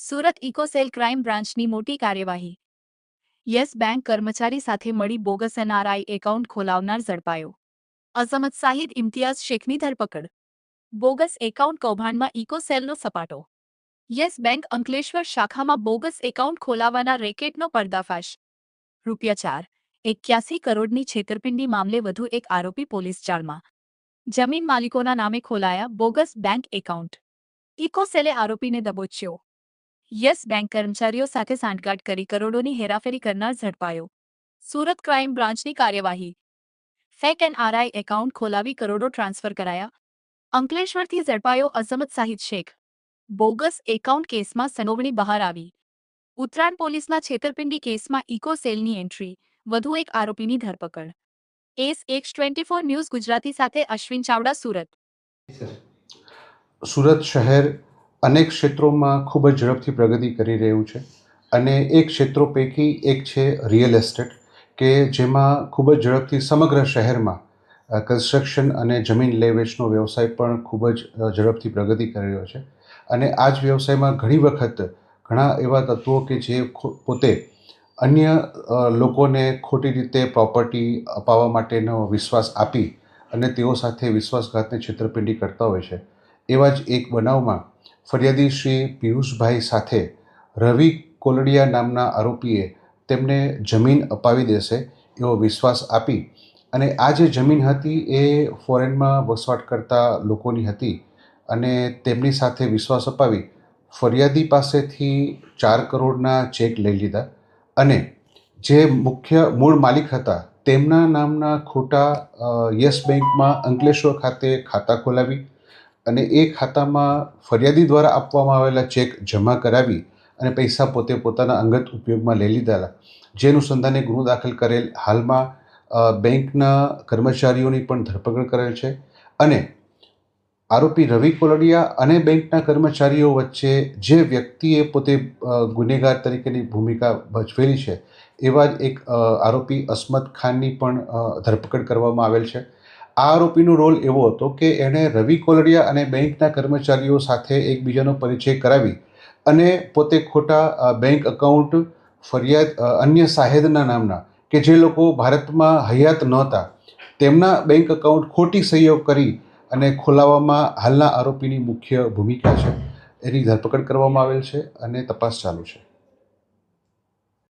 Surat eco cell crime બ્રાન્ચની મોટી કાર્યવાહી. યસ બેંક કર્મચારી સાથે મળી બોગસ એનઆરઆઈ એકાઉન્ટ ખોલાવનાર ઝડપાયો. અઝમત સાહિદ ઇમ્તિયાઝ શેખની ધરપકડ. બોગસ એકાઉન્ટ કૌભાંડમાં ઇકોસેલનો સપાટો. યસ બેંક અંકલેશ્વર શાખામાં બોગસ એકાઉન્ટ ખોલાવવાના રેકેટનો પર્દાફાશ. ₹4.81 કરોડની છેતરપિંડી મામલે વધુ એક આરોપી પોલીસ જાળમાં. જમીન માલિકોના નામે ખોલાયા બોગસ બેંક એકાઉન્ટ. ઇકોસેલે આરોપીને દબોચ્યો. યસ બેંક કર્મચારીઓ સાથે સાંઠગાંઠ કરી કરોડોની હેરાફેરી કરનાર ઝડપાયો. સુરત ક્રાઇમ બ્રાન્ચની કાર્યવાહી. ફેક એનઆરઆઈ એકાઉન્ટ ખોલાવી કરોડો ટ્રાન્સફર કરાયા. અંકલેશ્વરથી ઝડપાયો અઝમત સાહિદ શેખ. બોગસ એકાઉન્ટ કેસમાં સંડોવણી બહાર આવી. ઉત્તરાયણ પોલીસના છેતરપિંડી કેસમાં ઇકોસેલની એન્ટ્રી, વધુ એક આરોપીની ધરપકડ. SH24 ન્યૂઝ ગુજરાતી સાથે અશ્વિન ચાવડા, સુરત. સુરત શહેર અનેક ક્ષેત્રોમાં ખૂબ જ ઝડપથી પ્રગતિ કરી રહ્યું છે અને એ ક્ષેત્રો પૈકી એક છે રિયલ એસ્ટેટ, કે જેમાં ખૂબ જ ઝડપથી સમગ્ર શહેરમાં કન્સ્ટ્રક્શન અને જમીન લે વેચનો વ્યવસાય પણ ખૂબ જ ઝડપથી પ્રગતિ કરી રહ્યો છે. અને આ જ વ્યવસાયમાં ઘણી વખત ઘણા એવા તત્વો કે જે પોતે અન્ય લોકોને ખોટી રીતે પ્રોપર્ટી અપાવવા માટેનો વિશ્વાસ આપી અને તેઓ સાથે વિશ્વાસઘાતને છેતરપિંડી કરતા હોય છે. એવા જ એક બનાવમાં ફરિયાદી શ્રી પિયુષભાઈ સાથે રવિ કોલડિયા નામના આરોપીએ તેમને જમીન અપાવી દેશે એવો વિશ્વાસ આપી અને આ જે જમીન હતી એ ફોરેનમાં વસવાટ કરતા લોકોની હતી અને તેમની સાથે વિશ્વાસ અપાવી ફરિયાદી પાસેથી 4 કરોડના ચેક લઈ લીધા અને જે મુખ્ય મૂળ માલિક હતા તેમના નામના ખોટા યસ બેંકમાં અંકલેશ્વર ખાતે ખાતા ખોલાવી અને એ ખાતામાં ફરિયાદી દ્વારા આપવામાં આવેલા ચેક જમા કરાવી અને પૈસા પોતે પોતાના અંગત ઉપયોગમાં લઈ લીધેલા. જે અનુસંધાને ગુનો દાખલ કરેલ. હાલમાં બેંકના કર્મચારીઓની પણ ધરપકડ કરેલ છે અને આરોપી રવિ કોલડિયા અને બેંકના કર્મચારીઓ વચ્ચે જે વ્યક્તિએ પોતે ગુનેગાર તરીકેની ભૂમિકા ભજવેલી છે એવા જ એક આરોપી અસ્મત ખાનની પણ ધરપકડ કરવામાં આવેલ છે. આ આરોપીનો રોલ એવો હતો કે એણે રવિ કોલડિયા અને બેંકના કર્મચારીઓ સાથે એકબીજાનો પરિચય કરાવી અને પોતે ખોટા બેંક અકાઉન્ટ અન્ય સાહેદના નામના, કે જે લોકો ભારતમાં હયાત નહોતા, તેમના બેંક અકાઉન્ટ ખોટી સહીઓ કરી અને ખોલાવવામાં હાલના આરોપીની મુખ્ય ભૂમિકા છે. એની ધરપકડ કરવામાં આવેલ છે અને તપાસ ચાલુ છે.